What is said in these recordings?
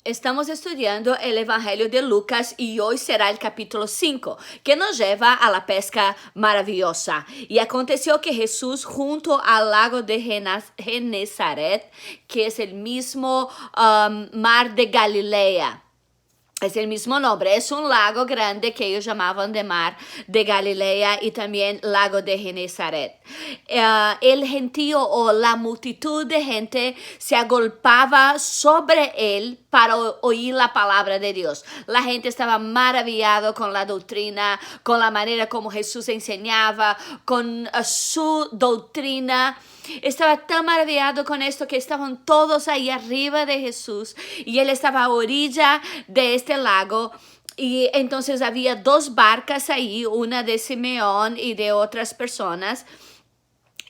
Estamos estudiando el Evangelio de Lucas y hoy será el capítulo 5, que nos lleva a la pesca maravillosa. Y aconteció que Jesús, junto al lago de Genezaret, que es el mismo mar de Galilea, es el mismo nombre, es un lago grande que ellos llamaban de mar de Galilea y también lago de Genezaret. El gentío o la multitud de gente se agolpaba sobre él para oír la palabra de Dios. La gente estaba maravillada con la doctrina, con la manera como Jesús enseñaba, con su doctrina. Estaba tan maravillado con esto que estaban todos ahí arriba de Jesús y él estaba a orilla de este lago. Y entonces había dos barcas ahí, una de Simeón y de otras personas.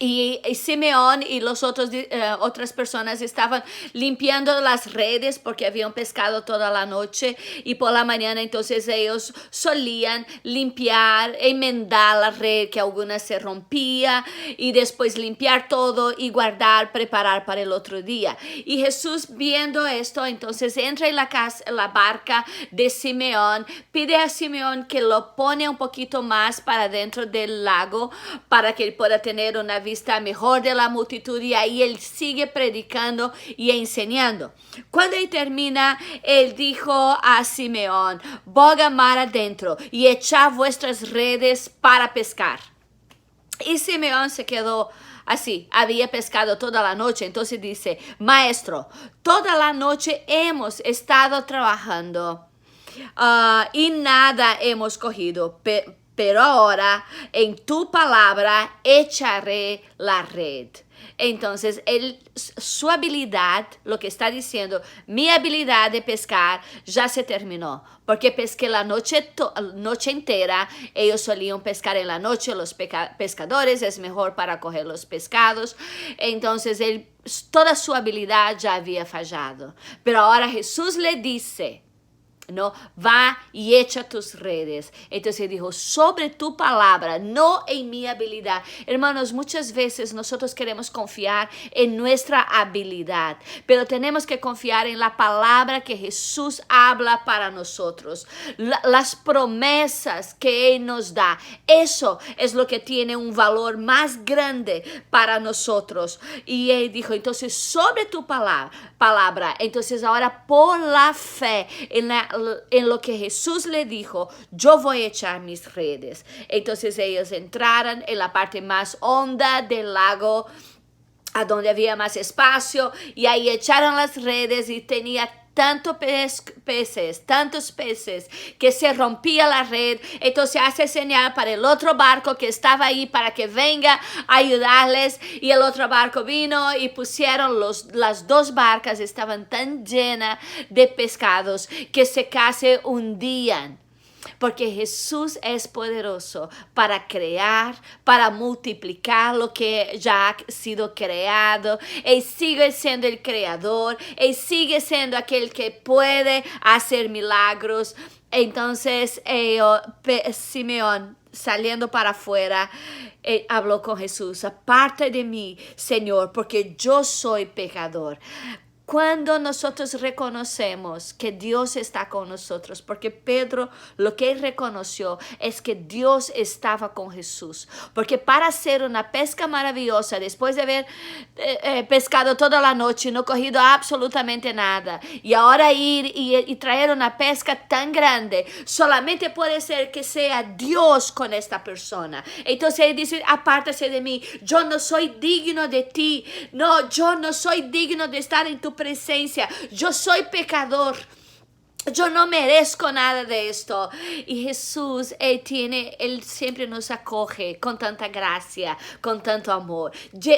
Y Simeón y los otras personas estaban limpiando las redes porque habían pescado toda la noche y por la mañana entonces ellos solían limpiar, enmendar la red que algunas se rompía y después limpiar todo y guardar, preparar para el otro día. Y Jesús viendo esto entonces entra en la barca de Simeón, pide a Simeón que lo pone un poquito más para dentro del lago para que él pueda tener una vista mejor de la multitud y ahí él sigue predicando y enseñando. Cuando él termina, él dijo a Simeón: boga mar adentro y echad vuestras redes para pescar. Y Simeón se quedó así, había pescado toda la noche, entonces dice: maestro, toda la noche hemos estado trabajando y nada hemos cogido, pero ahora en tu palabra echaré la red. Entonces, su habilidad, lo que está diciendo, mi habilidad de pescar ya se terminó. Porque pesqué la noche entera. Ellos solían pescar en la noche, los pescadores, es mejor para coger los pescados. Entonces, toda su habilidad ya había fallado. Pero ahora Jesús le dice: no, va y echa tus redes. Entonces dijo: sobre tu palabra, no en mi habilidad. Hermanos, muchas veces nosotros queremos confiar en nuestra habilidad, pero tenemos que confiar en la palabra que Jesús habla para nosotros, las promesas que Él nos da. Eso es lo que tiene un valor más grande para nosotros. Y Él dijo: entonces sobre tu palabra, entonces ahora por la fe en lo que Jesús le dijo, yo voy a echar mis redes. Entonces ellos entraron en la parte más honda del lago, a donde había más espacio, y ahí echaron las redes y tenía tantos peces, que se rompía la red. Entonces hace señal para el otro barco que estaba ahí para que venga a ayudarles, y el otro barco vino y pusieron las dos barcas, estaban tan llenas de pescados que se casi hundían. Porque Jesús es poderoso para crear, para multiplicar lo que ya ha sido creado. Él sigue siendo el creador. Él sigue siendo aquel que puede hacer milagros. Entonces, Simeón, saliendo para afuera, habló con Jesús: aparte de mí, Señor, porque yo soy pecador. Cuando nosotros reconocemos que Dios está con nosotros, porque Pedro lo que él reconoció es que Dios estaba con Jesús, porque para hacer una pesca maravillosa, después de haber pescado toda la noche, no cogido absolutamente nada, y ahora ir y traer una pesca tan grande, solamente puede ser que sea Dios con esta persona. Entonces él dice: apártase de mí, yo no soy digno de ti, no, yo no soy digno de estar en tu presencia, yo soy pecador, yo no merezco nada de esto. Y Jesús, Él siempre nos acoge con tanta gracia, con tanto amor.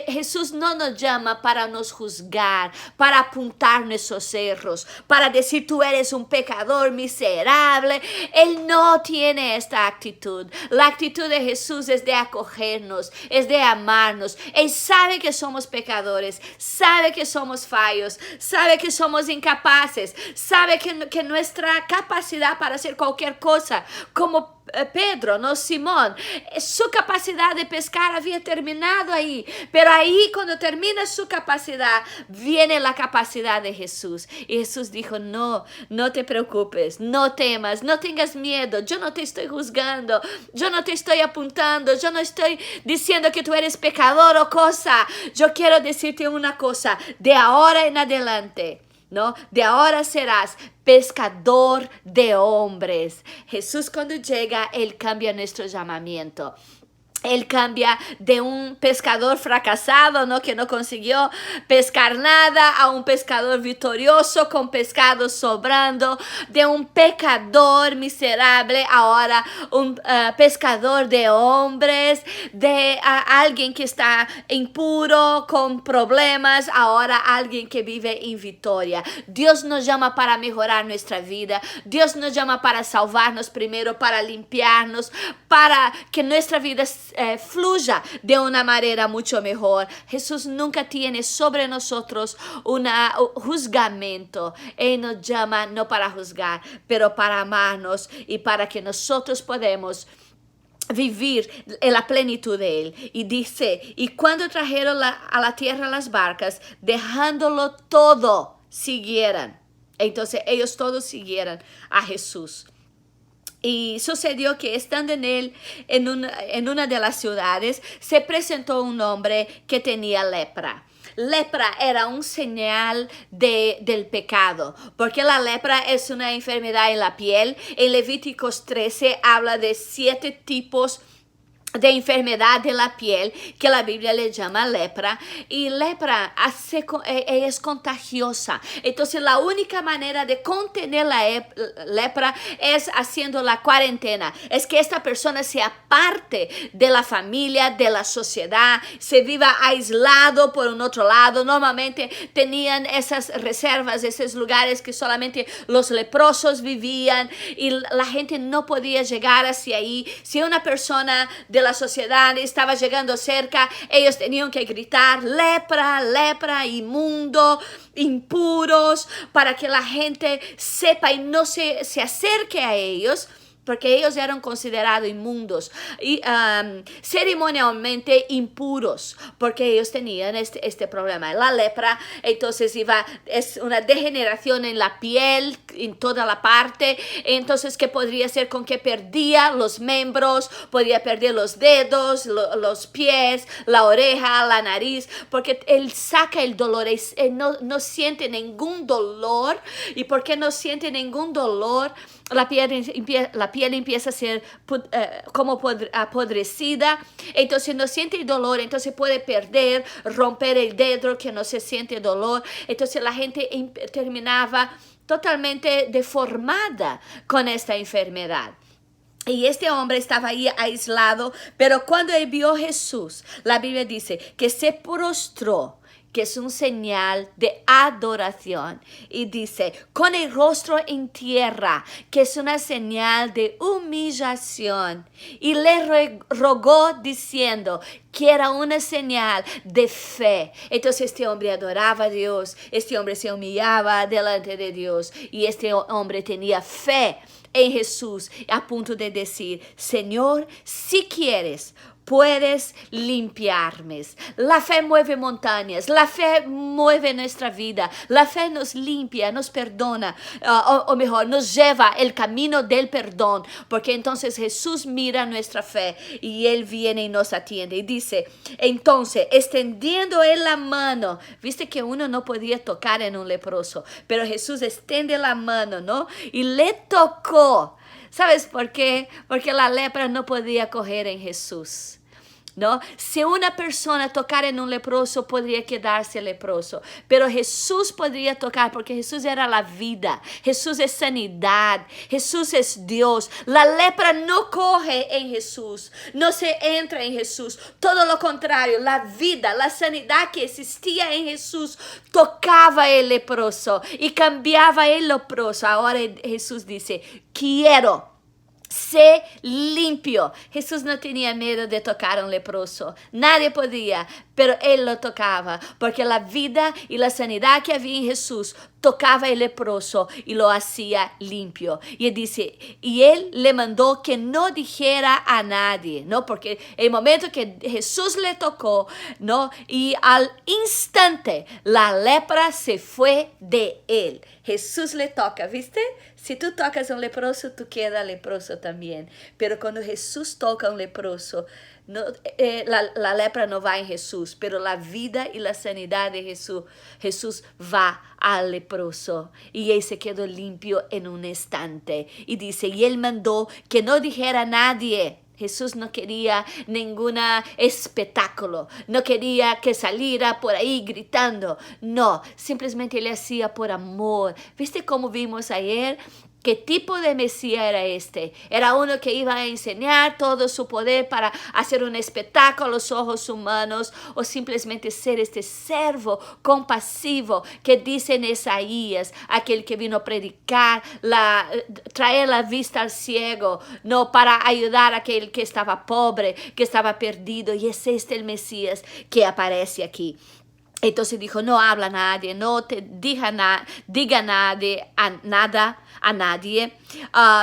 Jesús no nos llama para nos juzgar, para apuntar nuestros errores, para decir: tú eres un pecador miserable. Él no tiene esta actitud. La actitud de Jesús es de acogernos, es de amarnos. Él sabe que somos pecadores, sabe que somos fallos, sabe que somos incapaces, sabe que nuestra capacidad para hacer cualquier cosa, como Pedro, no Simón. Su capacidad de pescar había terminado ahí, pero ahí cuando termina su capacidad, viene la capacidad de Jesús. Y Jesús dijo, no te preocupes, no temas, no tengas miedo, yo no te estoy juzgando, yo no te estoy apuntando, yo no estoy diciendo que tú eres pecador o cosa. Yo quiero decirte una cosa, de ahora en adelante, ¿no? De ahora serás pescador de hombres. Jesús cuando llega, Él cambia nuestro llamamiento. Él cambia de un pescador fracasado, ¿no? Que no consiguió pescar nada, a un pescador victorioso con pescado sobrando, de un pecador miserable, ahora un pescador de hombres, de alguien que está impuro, con problemas, ahora alguien que vive en victoria. Dios nos llama para mejorar nuestra vida, Dios nos llama para salvarnos primero, para limpiarnos, para que nuestra vida fluya de una manera mucho mejor. Jesús nunca tiene sobre nosotros un juzgamento. Él nos llama no para juzgar, pero para amarnos y para que nosotros podamos vivir en la plenitud de Él. Y dice, y cuando trajeron a la tierra las barcas, dejándolo todo, siguieran. Entonces ellos todos siguieran a Jesús. Y sucedió que estando en una de las ciudades, se presentó un hombre que tenía lepra. Lepra era un señal del pecado, porque la lepra es una enfermedad en la piel. En Levíticos 13 habla de 7 tipos de enfermedad de la piel que la Biblia le llama lepra, y lepra es contagiosa. Entonces la única manera de contener la lepra es haciendo la cuarentena, es que esta persona sea parte de la familia, de la sociedad, se viva aislado por un otro lado. Normalmente tenían esas reservas, esos lugares que solamente los leprosos vivían y la gente no podía llegar hacia ahí. Si una persona de la sociedad estaba llegando cerca, ellos tenían que gritar lepra, lepra, inmundo, impuros, para que la gente sepa y no se acerque a ellos, porque ellos eran considerados inmundos y ceremonialmente impuros, porque ellos tenían este problema. La lepra, entonces es una degeneración en la piel, en toda la parte, entonces que podría ser con que perdía los miembros, podía perder los dedos, los pies, la oreja, la nariz, porque él saca el dolor, él no siente ningún dolor. ¿Y por qué no siente ningún dolor? La piel empieza a ser como apodrecida, entonces no siente dolor, entonces puede romper el dedo que no se siente dolor. Entonces la gente terminaba totalmente deformada con esta enfermedad. Y este hombre estaba ahí aislado, pero cuando él vio a Jesús, la Biblia dice que se prostró, que es un señal de adoración, y dice, con el rostro en tierra, que es una señal de humillación, y le rogó diciendo que era una señal de fe. Entonces este hombre adoraba a Dios, este hombre se humillaba delante de Dios, y este hombre tenía fe en Jesús, a punto de decir, Señor, si quieres, puedes limpiarme. La fe mueve montañas, la fe mueve nuestra vida, la fe nos limpia, nos perdona, o mejor, nos lleva el camino del perdón, porque entonces Jesús mira nuestra fe y Él viene y nos atiende. Y dice, entonces, extendiendo Él la mano, viste que uno no podía tocar en un leproso, pero Jesús extiende la mano, ¿no? Y le tocó. ¿Sabes por qué? Porque la lepra no podía coger en Jesús, ¿no? Si una persona tocara en un leproso, podría quedarse leproso, pero Jesús podría tocar, porque Jesús era la vida, Jesús es sanidad, Jesús es Dios. La lepra no coge en Jesús, no se entra en Jesús, todo lo contrario, la vida, la sanidad que existía en Jesús tocaba el leproso y cambiaba el leproso. Ahora Jesús dice, quiero. sé limpio. Jesús no tenía miedo de tocar a un leproso. Nadie podía, pero él lo tocaba, porque la vida y la sanidad que había en Jesús tocaba el leproso y lo hacía limpio. Y él dice, y él le mandó que no dijera a nadie, ¿no? Porque el momento que Jesús le tocó, ¿no? Y al instante la lepra se fue de él. Jesús le toca, ¿viste? Si tú tocas a un leproso, tú quedas leproso también. Pero cuando Jesús toca a un leproso, no, la lepra no va en Jesús, pero la vida y la sanidad de Jesús va al leproso. Y él se quedó limpio en un instante. Y dice, y él mandó que no dijera a nadie. Jesús no quería ningún espectáculo, no quería que saliera por ahí gritando, no, simplemente le hacía por amor. ¿Viste cómo vimos ayer? ¿Qué tipo de Mesías era este? Era uno que iba a enseñar todo su poder para hacer un espectáculo a los ojos humanos, o simplemente ser este servo compasivo que dice en Isaías, aquel que vino a predicar, traer la vista al ciego, no, para ayudar a aquel que estaba pobre, que estaba perdido. Y es este el Mesías que aparece aquí. Entonces dijo, no habla a nadie, no te diga nadie, nada a nadie,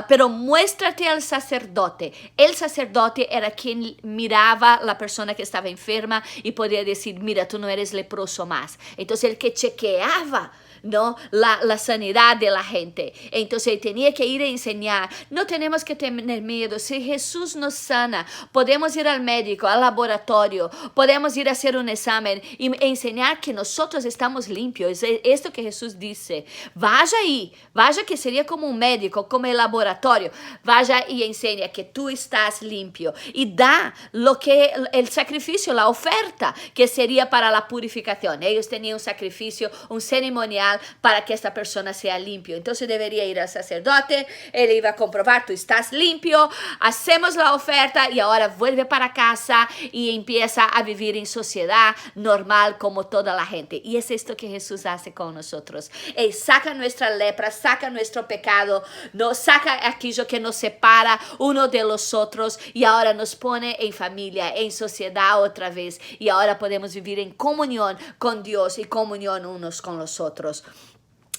pero muéstrate al sacerdote. El sacerdote era quien miraba a la persona que estaba enferma y podía decir, mira, tú no eres leproso más. Entonces el que chequeaba, ¿no? La sanidad de la gente. Entonces tenía que ir a enseñar. No tenemos que tener miedo. Si Jesús nos sana, podemos ir al médico, al laboratorio, podemos ir a hacer un examen y enseñar que nosotros estamos limpios. Es esto que Jesús dice. Vaya ahí, vaya, que sería como un médico, como el laboratorio. Vaya y enseña que tú estás limpio. Y da lo que el sacrificio, la oferta, que sería para la purificación. Ellos tenían un sacrificio, un ceremonial para que esta persona sea limpio. Entonces debería ir al sacerdote, él iba a comprobar, tú estás limpio, hacemos la oferta y ahora vuelve para casa y empieza a vivir en sociedad normal como toda la gente. Y es esto que Jesús hace con nosotros. Él saca nuestra lepra, saca nuestro pecado, nos saca aquello que nos separa uno de los otros y ahora nos pone en familia, en sociedad otra vez. Y ahora podemos vivir en comunión con Dios y comunión unos con los otros.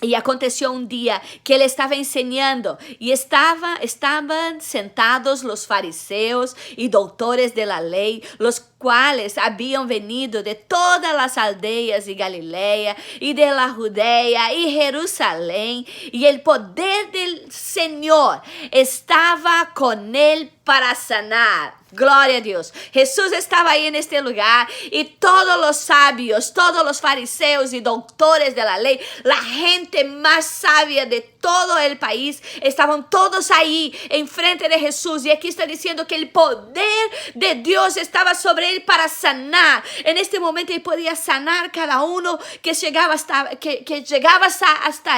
Y aconteció un día que él estaba enseñando y estaban sentados los fariseos y doctores de la ley, los cuales habían venido de todas las aldeas de Galilea y de la Judea y Jerusalén, y el poder del Señor estaba con él para sanar. Gloria a Dios. Jesús estaba ahí en este lugar y todos los sabios, todos los fariseos y doctores de la ley, la gente más sabia de todo el país, estaban todos ahí en frente de Jesús. Y aquí está diciendo que el poder de Dios estaba sobre él para sanar. En este momento él podía sanar cada uno que llegaba hasta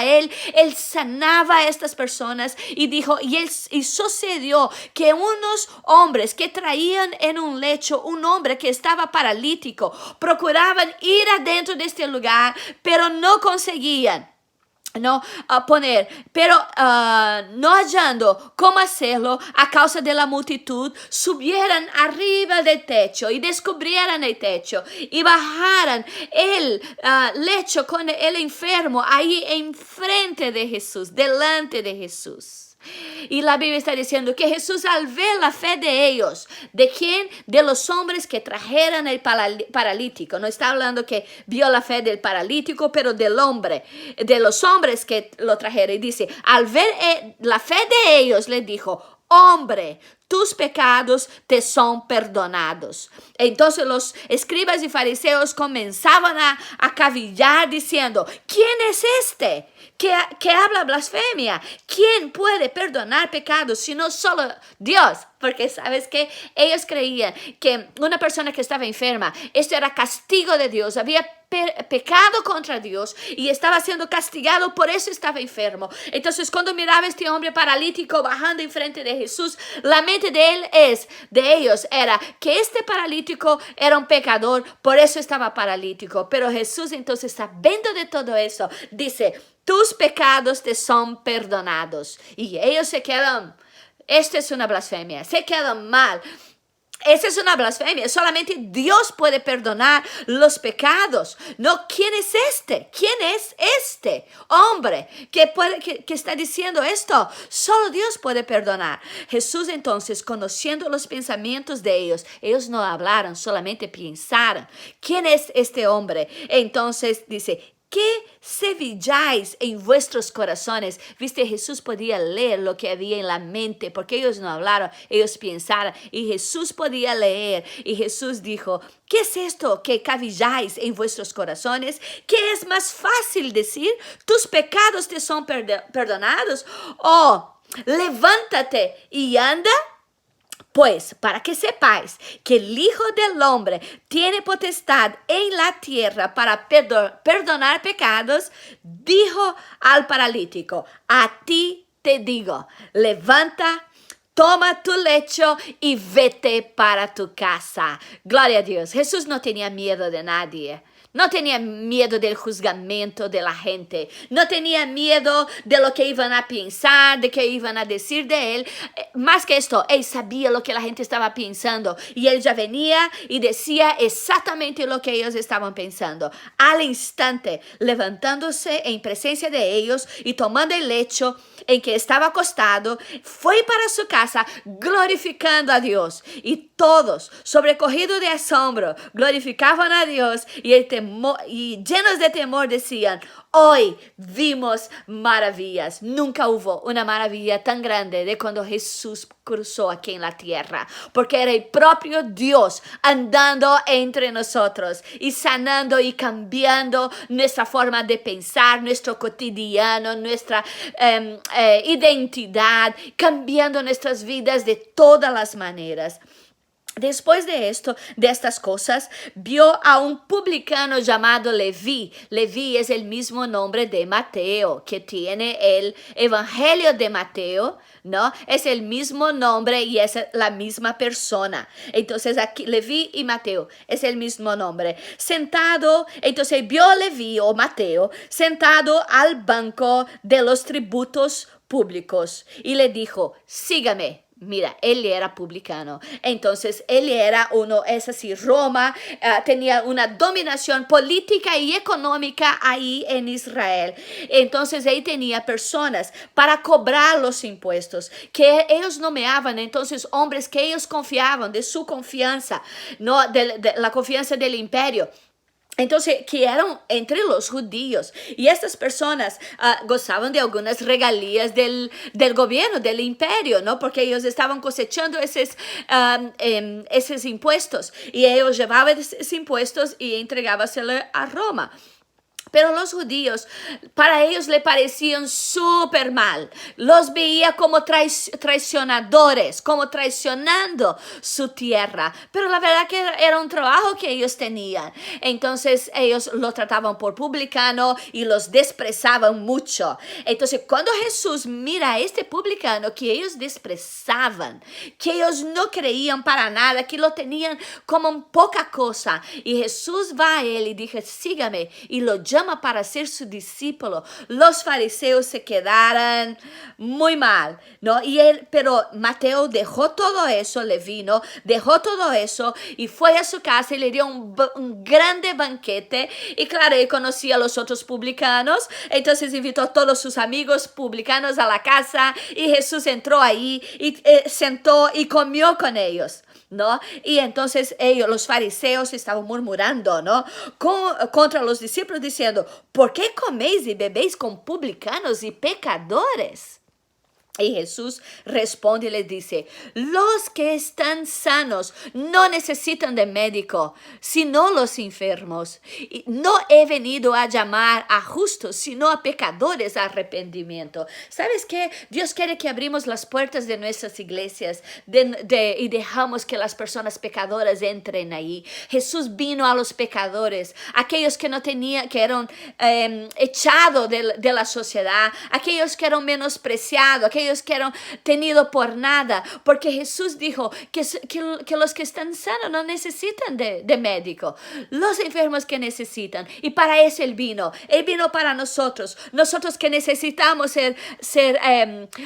él. Él sanaba a estas personas y dijo, y sucedió que unos hombres que traían en un lecho un hombre que estaba paralítico procuraban ir adentro de este lugar, pero no conseguían. No hallando cómo hacerlo a causa de la multitud, subieran arriba del techo y descubrieran el techo y bajaran el lecho con el enfermo ahí enfrente de Jesús, delante de Jesús. Y la Biblia está diciendo que Jesús, al ver la fe de ellos, ¿de quién? De los hombres que trajeran el paralítico. No está hablando que vio la fe del paralítico, pero del hombre, de los hombres que lo trajeron. Y dice, al ver la fe de ellos, le dijo, hombre, tus pecados te son perdonados. Entonces los escribas y fariseos comenzaban a cavillar diciendo, ¿quién es este que habla blasfemia? ¿Quién puede perdonar pecados sino solo Dios? Porque sabes que ellos creían que una persona que estaba enferma, esto era castigo de Dios, había pecado contra Dios y estaba siendo castigado, por eso estaba enfermo. Entonces cuando miraba a este hombre paralítico bajando enfrente de Jesús, la mente de ellos era que este paralítico era un pecador, por eso estaba paralítico. Pero Jesús, entonces, sabiendo de todo eso, dice, tus pecados te son perdonados. Y ellos se quedan Esta es una blasfemia. Se queda mal. Esa es una blasfemia. Solamente Dios puede perdonar los pecados. No, ¿quién es este? ¿Quién es este hombre que está diciendo esto? Solo Dios puede perdonar. Jesús entonces, conociendo los pensamientos de ellos no hablaron, solamente pensaron. ¿Quién es este hombre? Entonces dice, ¿qué sevilláis en vuestros corazones? Viste, Jesús podía leer lo que había en la mente, porque ellos no hablaron, ellos pensaron, y Jesús podía leer, y Jesús dijo, ¿qué es esto que cavilláis en vuestros corazones? ¿Qué es más fácil decir? ¿Tus pecados te son perdonados? ¿O levántate y anda? Pues, para que sepáis que el Hijo del Hombre tiene potestad en la tierra para perdonar pecados, dijo al paralítico, a ti te digo, levanta, toma tu lecho y vete para tu casa. Gloria a Dios. Jesús no tenía miedo de nadie. No tenía miedo del juzgamiento de la gente. No tenía miedo de lo que iban a pensar, de que iban a decir de él. Más que esto, él sabía lo que la gente estaba pensando. Y él ya venía y decía exactamente lo que ellos estaban pensando. Al instante, levantándose en presencia de ellos y tomando el lecho en que estaba acostado, fue para su casa glorificando a Dios. Y todos, sobrecogidos de asombro, glorificaban a Dios y llenos de temor decían, hoy vimos maravillas. Nunca hubo una maravilla tan grande de cuando Jesús cruzó aquí en la tierra, porque era el propio Dios andando entre nosotros y sanando y cambiando nuestra forma de pensar, nuestro cotidiano, nuestra identidad, cambiando nuestras vidas de todas las maneras. Después de esto, de estas cosas, vio a un publicano llamado Leví. Leví es el mismo nombre de Mateo, que tiene el Evangelio de Mateo, ¿no? Es el mismo nombre y es la misma persona. Entonces aquí Leví y Mateo es el mismo nombre. Sentado, entonces vio a Leví o Mateo sentado al banco de los tributos públicos y le dijo, sígame. Mira, él era publicano, entonces él era es así, Roma tenía una dominación política y económica ahí en Israel, entonces él tenía personas para cobrar los impuestos, que ellos nomeaban entonces hombres que ellos confiaban, de su confianza, no de la confianza del imperio. Entonces, que eran entre los judíos. Y estas personas gozaban de algunas regalías del gobierno, del imperio, ¿no? Porque ellos estaban cosechando esos impuestos. Y ellos llevaban esos impuestos y entregábaselo a Roma. Pero los judíos, para ellos le parecían súper mal. Los veía como traicionadores, como traicionando su tierra. Pero la verdad que era un trabajo que ellos tenían. Entonces ellos lo trataban por publicano y los desprezaban mucho. Entonces cuando Jesús mira a este publicano que ellos desprezaban, que ellos no creían para nada, que lo tenían como poca cosa. Y Jesús va a él y dice, sígame, y lo llama para ser su discípulo. Los fariseos se quedaron muy mal, ¿no? Pero Mateo dejó todo eso, Leví, ¿no? Dejó todo eso y fue a su casa y le dio un grande banquete. Y claro, él conocía a los otros publicanos, entonces invitó a todos sus amigos publicanos a la casa y Jesús entró ahí y sentó y comió con ellos, ¿no? Y entonces los fariseos estaban murmurando, ¿no? Contra los discípulos diciendo, ¿por qué coméis y bebéis con publicanos y pecadores? Y Jesús responde y les dice, los que están sanos no necesitan de médico, sino los enfermos. Y no he venido a llamar a justos, sino a pecadores a arrepentimiento. ¿Sabes qué? Dios quiere que abrimos las puertas de nuestras iglesias y dejamos que las personas pecadoras entren ahí. Jesús vino a los pecadores, aquellos que no tenían, que eran echados de la sociedad, aquellos que eran menospreciados, aquellos ellos que eran tenidos por nada, porque Jesús dijo que los que están sanos no necesitan de médico, los enfermos que necesitan, y para eso Él vino para nosotros que necesitamos ser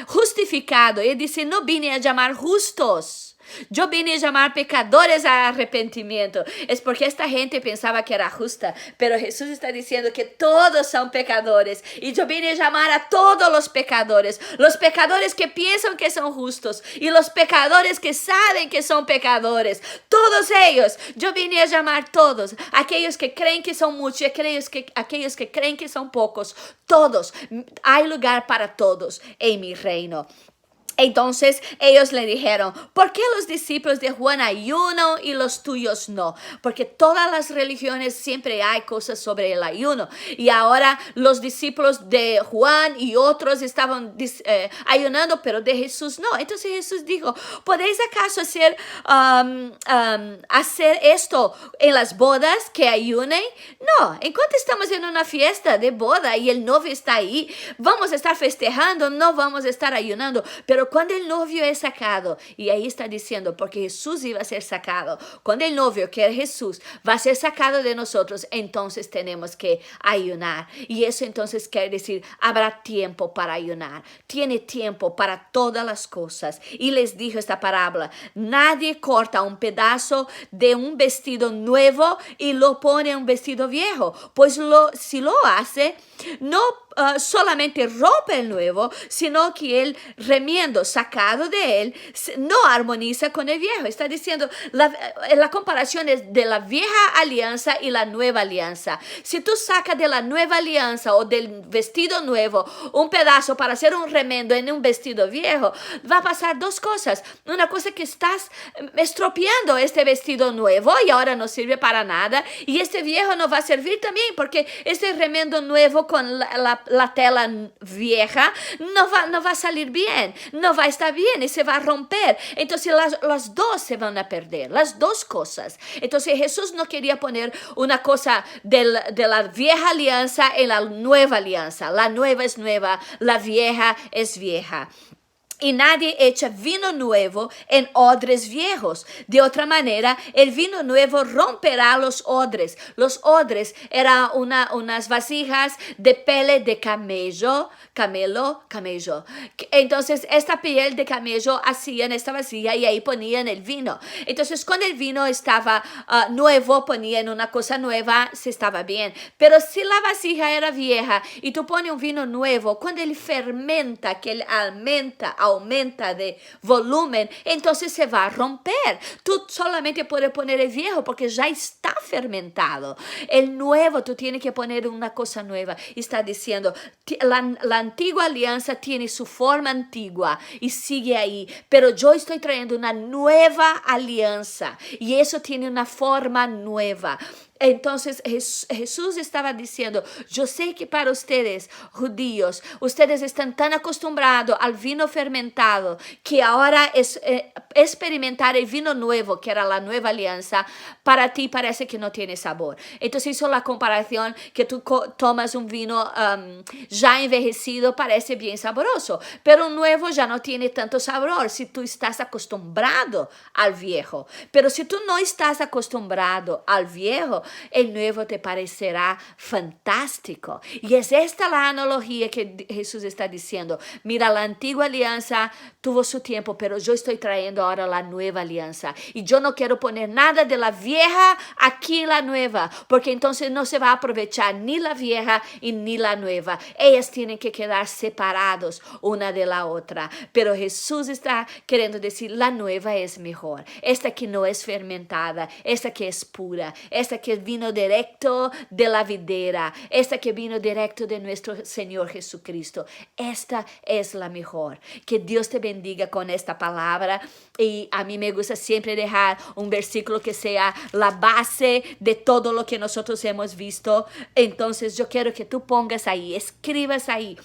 justificados. Él dice, no vine a llamar justos, yo vine a llamar pecadores a arrepentimiento. Es porque esta gente pensaba que era justa, pero Jesús está diciendo que todos son pecadores, y yo vine a llamar a todos los pecadores que piensan que son justos y los pecadores que saben que son pecadores, todos ellos, yo vine a llamar todos, aquellos que creen que son muchos y aquellos que creen que son pocos, todos, hay lugar para todos en mi reino. Entonces ellos le dijeron, ¿por qué los discípulos de Juan ayunan y los tuyos no? Porque todas las religiones siempre hay cosas sobre el ayuno. Y ahora los discípulos de Juan y otros estaban ayunando, pero de Jesús no. Entonces Jesús dijo, ¿podéis acaso hacer esto en las bodas, que ayunen? No, en cuanto estamos en una fiesta de boda y el novio está ahí, vamos a estar festejando, no vamos a estar ayunando. Pero cuando el novio es sacado, y ahí está diciendo, porque Jesús iba a ser sacado, cuando el novio, que es Jesús, va a ser sacado de nosotros, entonces tenemos que ayunar. Y eso entonces quiere decir, habrá tiempo para ayunar. Tiene tiempo para todas las cosas. Y les dijo esta parábola, nadie corta un pedazo de un vestido nuevo y lo pone en un vestido viejo, pues si lo hace, no solamente rompe el nuevo, sino que el remiendo sacado de él no armoniza con el viejo. Está diciendo, la comparación es de la vieja alianza y la nueva alianza. Si tú sacas de la nueva alianza o del vestido nuevo un pedazo para hacer un remendo en un vestido viejo, va a pasar dos cosas. Una cosa, que estás estropeando este vestido nuevo y ahora no sirve para nada, y este viejo no va a servir también, porque este remendo nuevo con la tela vieja no va a salir bien, no va a estar bien y se va a romper. Entonces las dos se van a perder, las dos cosas. Entonces Jesús no quería poner una cosa de la vieja alianza en la nueva alianza. La nueva es nueva, la vieja es vieja. Y nadie echa vino nuevo en odres viejos. De otra manera, el vino nuevo romperá los odres. Los odres eran unas vasijas de pele de camelo. Entonces, esta piel de camello hacían esta vasija y ahí ponían el vino. Entonces, cuando el vino estaba nuevo, ponían una cosa nueva, se estaba bien. Pero si la vasija era vieja y tú pones un vino nuevo, cuando él fermenta, que él aumenta de volumen, entonces se va a romper. Tú solamente puedes poner el viejo porque ya está fermentado. El nuevo, tú tienes que poner una cosa nueva. Está diciendo, la antigua alianza tiene su forma antigua y sigue ahí, pero yo estoy trayendo una nueva alianza y eso tiene una forma nueva. Entonces Jesús estaba diciendo, yo sé que para ustedes, judíos, ustedes están tan acostumbrados al vino fermentado que ahora experimentar el vino nuevo, que era la nueva alianza, para ti parece que no tiene sabor. Entonces hizo la comparación que tú tomas un vino ya envejecido, parece bien sabroso, pero un nuevo ya no tiene tanto sabor si tú estás acostumbrado al viejo. Pero si tú no estás acostumbrado al viejo, el nuevo te parecerá fantástico. Y es esta la analogía que Jesús está diciendo. Mira, la antigua alianza tuvo su tiempo, pero yo estoy trayendo ahora la nueva alianza. Y yo no quiero poner nada de la vieja aquí en la nueva, porque entonces no se va a aprovechar ni la vieja y ni la nueva. Ellas tienen que quedar separados una de la otra. Pero Jesús está queriendo decir, la nueva es mejor. Esta que no es fermentada, esta que es pura, esta que vino directo de la videra, esta que vino directo de nuestro Señor Jesucristo. Esta es la mejor. Que Dios te bendiga con esta palabra. Y a mí me gusta siempre dejar un versículo que sea la base de todo lo que nosotros hemos visto. Entonces yo quiero que tú pongas ahí, escribas ahí.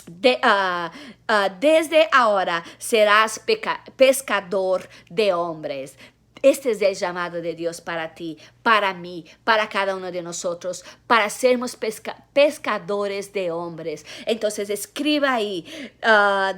Desde ahora serás pescador de hombres. Este es el llamado de Dios para ti, para mí, para cada uno de nosotros, para sermos pescadores de hombres. Entonces escriba ahí,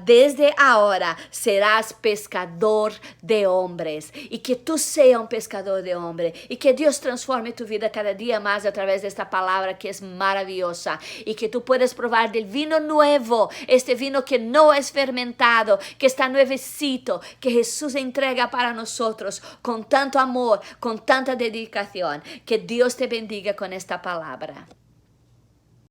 desde ahora serás pescador de hombres, y que tú seas un pescador de hombres, y que Dios transforme tu vida cada día más a través de esta palabra que es maravillosa, y que tú puedas probar del vino nuevo, este vino que no es fermentado, que está nuevecito, que Jesús entrega para nosotros con tanto amor, con tanta dedicación. Que Dios te bendiga con esta palabra.